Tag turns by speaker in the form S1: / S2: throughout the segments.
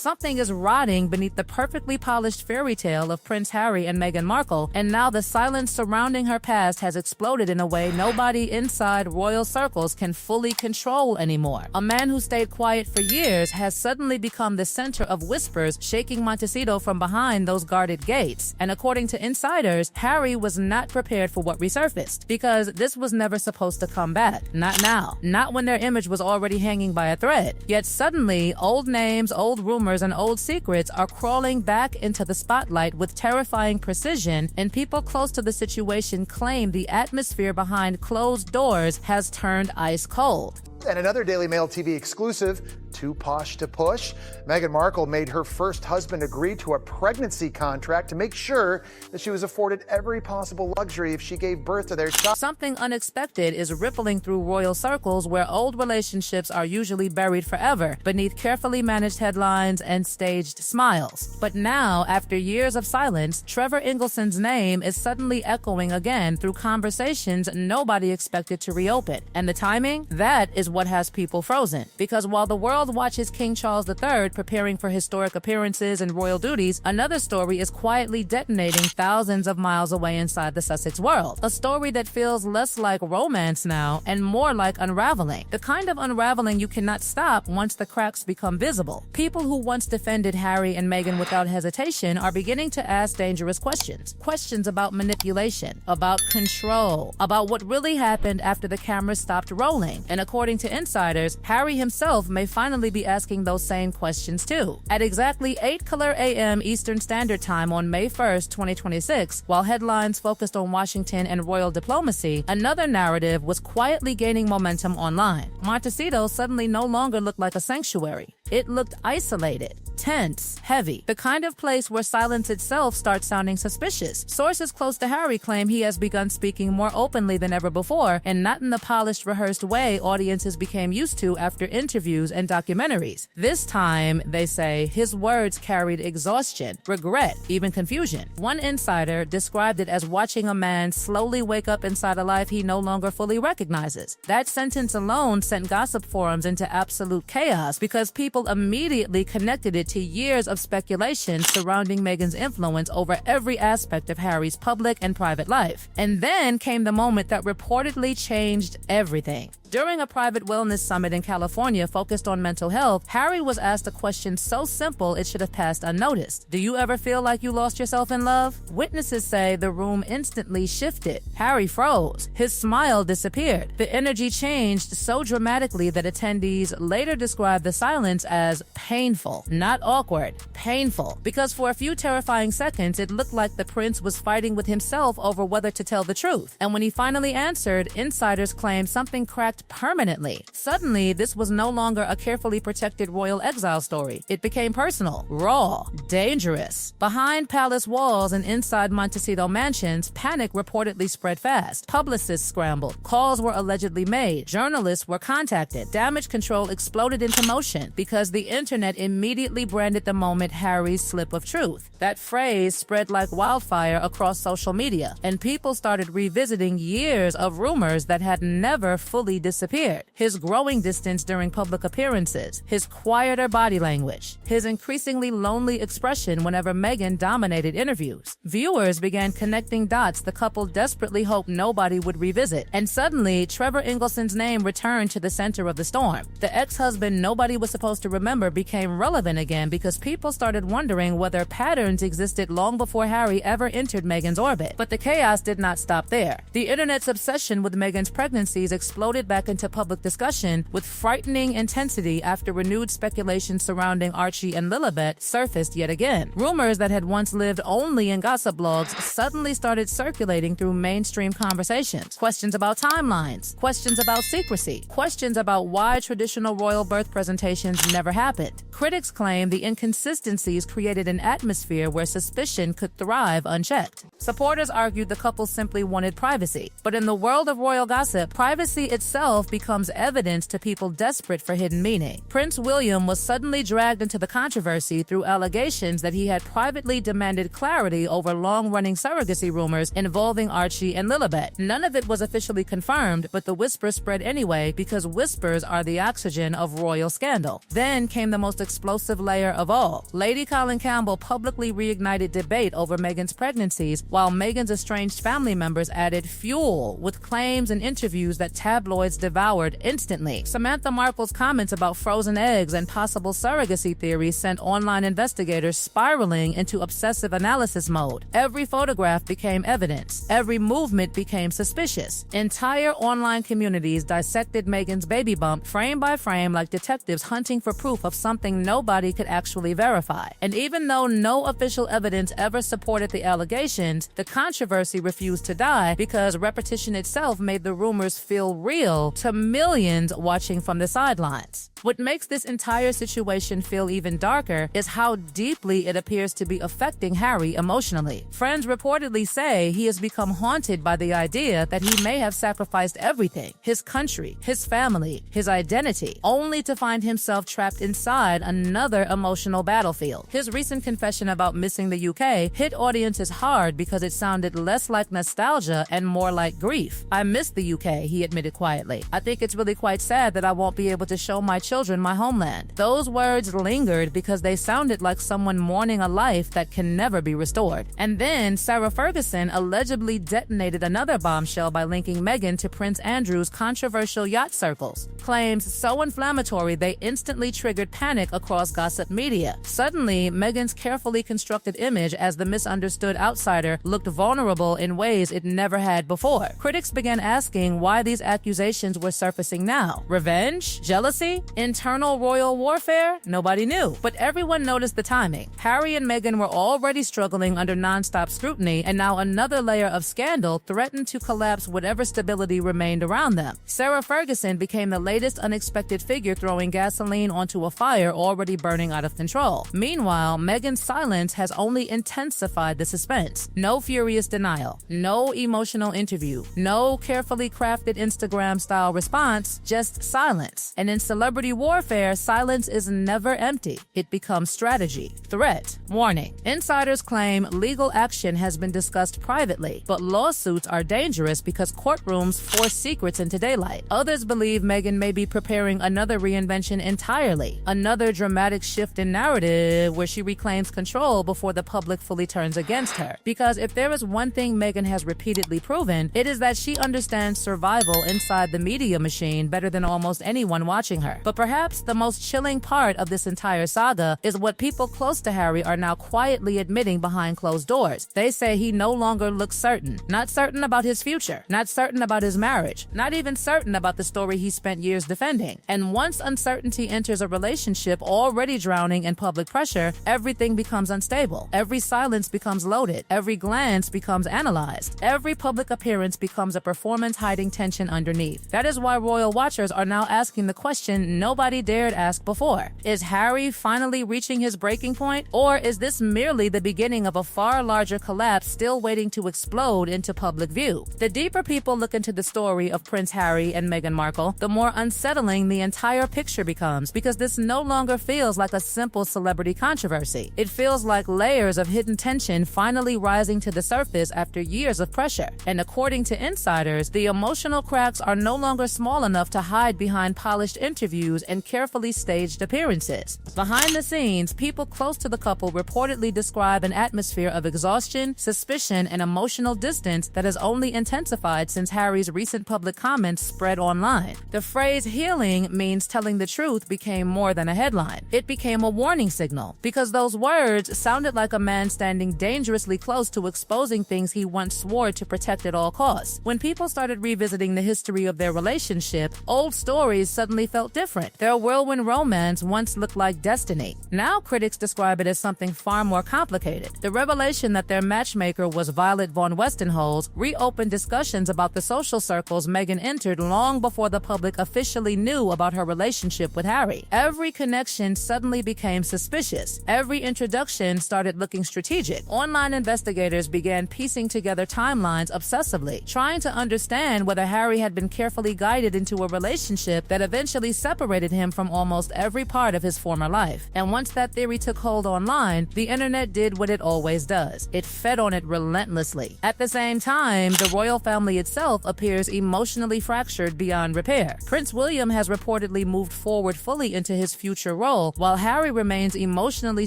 S1: Something is rotting beneath the perfectly polished fairy tale of Prince Harry and Meghan Markle, and now the silence surrounding her past has exploded in a way nobody inside royal circles can fully control anymore. A man who stayed quiet for years has suddenly become the center of whispers shaking Montecito from behind those guarded gates. And according to insiders, Harry was not prepared for what resurfaced, because this was never supposed to come back. Not now. Not when their image was already hanging by a thread. Yet suddenly, old names, old rumors, and old secrets are crawling back into the spotlight with terrifying precision, and people close to the situation claim the atmosphere behind closed doors has turned ice cold.
S2: And another Daily Mail TV exclusive, too posh to push. Meghan Markle made her first husband agree to a pregnancy contract to make sure that she was afforded every possible luxury if she gave birth to their child.
S1: Something unexpected is rippling through royal circles where old relationships are usually buried forever beneath carefully managed headlines and staged smiles. But now, after years of silence, Trevor Engelson's name is suddenly echoing again through conversations nobody expected to reopen. And the timing? That is what has people frozen. Because while the world watches King Charles III preparing for historic appearances and royal duties, another story is quietly detonating thousands of miles away inside the Sussex world. A story that feels less like romance now and more like unraveling. The kind of unraveling you cannot stop once the cracks become visible. People who once defended Harry and Meghan without hesitation are beginning to ask dangerous questions. Questions about manipulation, about control, about what really happened after the cameras stopped rolling. And according to insiders, Harry himself may finally be asking those same questions too. At exactly 8 a.m. Eastern Standard Time on May 1st, 2026, while headlines focused on Washington and royal diplomacy, another narrative was quietly gaining momentum online. Montecito suddenly no longer looked like a sanctuary. It looked isolated, tense, heavy, the kind of place where silence itself starts sounding suspicious. Sources close to Harry claim he has begun speaking more openly than ever before, and not in the polished, rehearsed way audiences became used to after interviews and documentaries. This time, they say, his words carried exhaustion, regret, even confusion. One insider described it as watching a man slowly wake up inside a life he no longer fully recognizes. That sentence alone sent gossip forums into absolute chaos because people immediately connected it to years of speculation surrounding Meghan's influence over every aspect of Harry's public and private life. And then came the moment that reportedly changed everything. During a private wellness summit in California focused on mental health, Harry was asked a question so simple it should have passed unnoticed. Do you ever feel like you lost yourself in love? Witnesses say the room instantly shifted. Harry froze. His smile disappeared. The energy changed so dramatically that attendees later described the silence as painful. Not awkward, painful. Because for a few terrifying seconds, it looked like the prince was fighting with himself over whether to tell the truth. And when he finally answered, insiders claimed something cracked permanently. Suddenly, this was no longer a carefully protected royal exile story. It became personal, raw, dangerous. Behind palace walls and inside Montecito mansions, panic reportedly spread fast. Publicists scrambled. Calls were allegedly made. Journalists were contacted. Damage control exploded into motion because the internet immediately branded the moment Harry's slip of truth. That phrase spread like wildfire across social media, and people started revisiting years of rumors that had never fully disappeared. His growing distance during public appearances, his quieter body language, his increasingly lonely expression whenever Meghan dominated interviews. Viewers began connecting dots the couple desperately hoped nobody would revisit. And suddenly, Trevor Engelson's name returned to the center of the storm. The ex-husband nobody was supposed to remember became relevant again because people started wondering whether patterns existed long before Harry ever entered Meghan's orbit. But the chaos did not stop there. The internet's obsession with Meghan's pregnancies exploded back into public discussion with frightening intensity after renewed speculation surrounding Archie and Lilibet surfaced yet again. Rumors that had once lived only in gossip blogs suddenly started circulating through mainstream conversations. Questions about timelines, questions about secrecy, questions about why traditional royal birth presentations never happened. Critics claim the inconsistencies created an atmosphere where suspicion could thrive unchecked. Supporters argued the couple simply wanted privacy. But in the world of royal gossip, privacy itself becomes evidence to people desperate for hidden meaning. Prince William was suddenly dragged into the controversy through allegations that he had privately demanded clarity over long-running surrogacy rumors involving Archie and Lilibet. None of it was officially confirmed, but the whispers spread anyway because whispers are the oxygen of royal scandal. Then came the most explosive leg layer of all. Lady Colin Campbell publicly reignited debate over Meghan's pregnancies, while Meghan's estranged family members added fuel with claims and interviews that tabloids devoured instantly. Samantha Markle's comments about frozen eggs and possible surrogacy theories sent online investigators spiraling into obsessive analysis mode. Every photograph became evidence. Every movement became suspicious. Entire online communities dissected Meghan's baby bump frame by frame like detectives hunting for proof of something nobody could actually verify. And even though no official evidence ever supported the allegations, the controversy refused to die because repetition itself made the rumors feel real to millions watching from the sidelines. What makes this entire situation feel even darker is how deeply it appears to be affecting Harry emotionally. Friends reportedly say he has become haunted by the idea that he may have sacrificed everything, his country, his family, his identity, only to find himself trapped inside another emotional battlefield. His recent confession about missing the UK hit audiences hard because it sounded less like nostalgia and more like grief. "I miss the UK," he admitted quietly. "I think it's really quite sad that I won't be able to show my children my homeland." Those words lingered because they sounded like someone mourning a life that can never be restored. And then Sarah Ferguson allegedly detonated another bombshell by linking Meghan to Prince Andrew's controversial yacht circles. Claims so inflammatory they instantly triggered panic across gossip media. Suddenly, Meghan's carefully constructed image as the misunderstood outsider looked vulnerable in ways it never had before. Critics began asking why these accusations were surfacing now. Revenge? Jealousy? Internal royal warfare? Nobody knew. But everyone noticed the timing. Harry and Meghan were already struggling under nonstop scrutiny, and now another layer of scandal threatened to collapse whatever stability remained around them. Sarah Ferguson became the latest unexpected figure throwing gasoline onto a fire already burning out of control. Meanwhile, Meghan's silence has only intensified the suspense. No furious denial, no emotional interview, no carefully crafted Instagram-style response, just silence. And in celebrity warfare, silence is never empty. It becomes strategy, threat, warning. Insiders claim legal action has been discussed privately, but lawsuits are dangerous because courtrooms force secrets into daylight. Others believe Meghan may be preparing another reinvention entirely, another dramatic shift in narrative where she reclaims control before the public fully turns against her. Because if there is one thing Meghan has repeatedly proven, it is that she understands survival inside the media machine better than almost anyone watching her. But perhaps the most chilling part of this entire saga is what people close to Harry are now quietly admitting behind closed doors. They say he no longer looks certain. Not certain about his future. Not certain about his marriage. Not even certain about the story he spent years defending. And once uncertainty enters a relationship already drowning in public pressure, everything becomes unstable. Every silence becomes loaded. Every glance becomes analyzed. Every public appearance becomes a performance hiding tension underneath. That is why royal watchers are now asking the question nobody dared ask before. Is Harry finally reaching his breaking point? Or is this merely the beginning of a far larger collapse still waiting to explode into public view? The deeper people look into the story of Prince Harry and Meghan Markle, the more unsettling the entire picture becomes, because this no longer feels like a simple celebrity controversy. It feels like layers of hidden tension finally rising to the surface after years of pressure. And according to insiders, the emotional cracks are no longer small enough to hide behind polished interviews and carefully staged appearances. Behind the scenes, people close to the couple reportedly describe an atmosphere of exhaustion, suspicion, and emotional distance that has only intensified since Harry's recent public comments spread online. The phrase healing means telling the truth became more than a headline. It became a warning signal, because those words sounded like a man standing dangerously close to exposing things he once swore to protect at all costs. When people started revisiting the history of their relationship, old stories suddenly felt different. Their whirlwind romance once looked like destiny. Now critics describe it as something far more complicated. The revelation that their matchmaker was Violet von Westenholz reopened discussions about the social circles Meghan entered long before the public officially knew about her relationship with Harry. Every connection suddenly became suspicious. Every introduction started looking strategic. Online investigators began piecing together timelines obsessively, trying to understand whether Harry had been carefully guided into a relationship that eventually separated him from almost every part of his former life. And once that theory took hold online, the internet did what it always does. It fed on it relentlessly. At the same time, the royal family itself appears emotionally fractured beyond repair. Prince William has reportedly moved forward fully into his future role, while Harry remains emotionally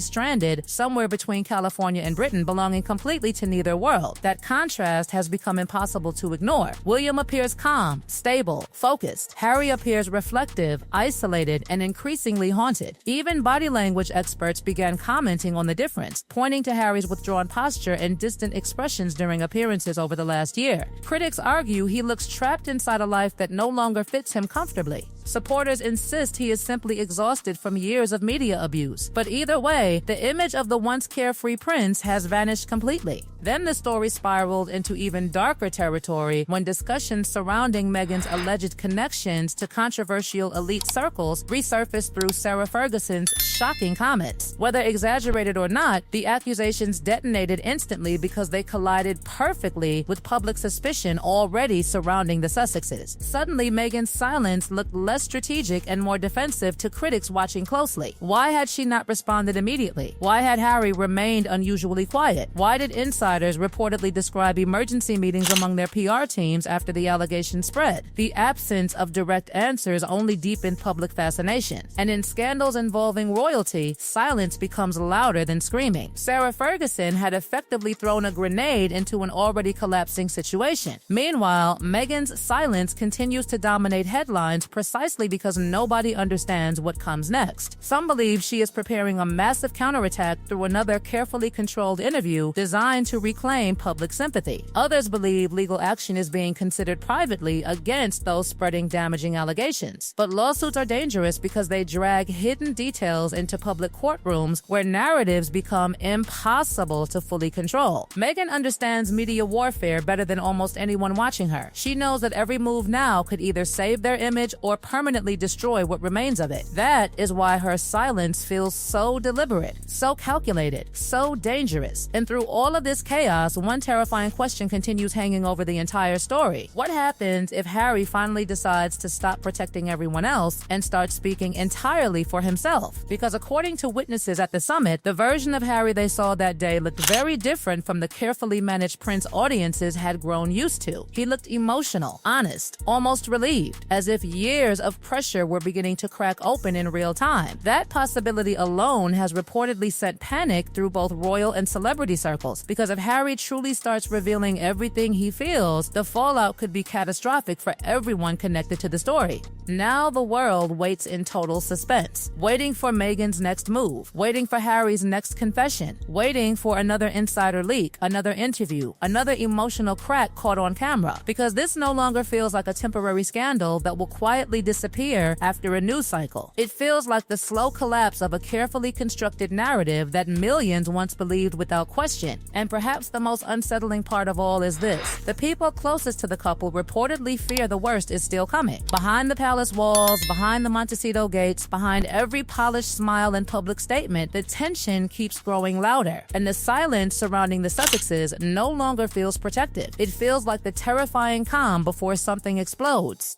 S1: stranded somewhere between California and Britain, belonging completely to neither world. That contrast has become impossible to ignore. William appears calm, stable, focused. Harry appears reflective, isolated, and increasingly haunted. Even body language experts began commenting on the difference, pointing to Harry's withdrawn posture and distant expressions during appearances over the last year. Critics argue he looks trapped inside a life that no longer fits him comfortably. Supporters insist he is simply exhausted from years of media abuse. But either way, the image of the once carefree prince has vanished completely. Then the story spiraled into even darker territory when discussions surrounding Meghan's alleged connections to controversial elite circles resurfaced through Sarah Ferguson's shocking comments. Whether exaggerated or not, the accusations detonated instantly because they collided perfectly with public suspicion already surrounding the Sussexes. Suddenly, Meghan's silence looked less strategic and more defensive to critics watching closely. Why had she not responded immediately? Why had Harry remained unusually quiet? Why did insiders reportedly describe emergency meetings among their PR teams after the allegations spread? The absence of direct answers only deepened public fascination. And in scandals involving royalty, silence becomes louder than screaming. Sarah Ferguson had effectively thrown a grenade into an already collapsing situation. Meanwhile, Meghan's silence continues to dominate headlines precisely because nobody understands what comes next. Some believe she is preparing a massive counterattack through another carefully controlled interview designed to reclaim public sympathy. Others believe legal action is being considered privately against those spreading damaging allegations. But lawsuits are dangerous because they drag hidden details into public courtrooms where narratives become impossible to fully control. Meghan understands media warfare better than almost anyone watching her. She knows that every move now could either save their image or permanently destroy what remains of it. That is why her silence feels so deliberate, so calculated, so dangerous. And through all of this chaos, one terrifying question continues hanging over the entire story. What happens if Harry finally decides to stop protecting everyone else and start speaking entirely for himself? Because according to witnesses at the summit, the version of Harry they saw that day looked very different from the carefully managed prince audiences had grown used to. He looked emotional, honest, almost relieved, as if years of pressure were beginning to crack open in real time. That possibility alone has reportedly sent panic through both royal and celebrity circles, because if Harry truly starts revealing everything he feels, the fallout could be catastrophic for everyone connected to the story. Now the world waits in total suspense, waiting for Meghan's next move, waiting for Harry's next confession, waiting for another insider leak, another interview, another emotional crack caught on camera, because this no longer feels like a temporary scandal that will quietly disappear after a news cycle. It feels like the slow collapse of a carefully constructed narrative that millions once believed without question. And perhaps the most unsettling part of all is this: the people closest to the couple reportedly fear the worst is still coming. Behind the palace walls, behind the Montecito gates, behind every polished smile and public statement, the tension keeps growing louder, and the silence surrounding the Sussexes no longer feels protective. It feels like the terrifying calm before something explodes.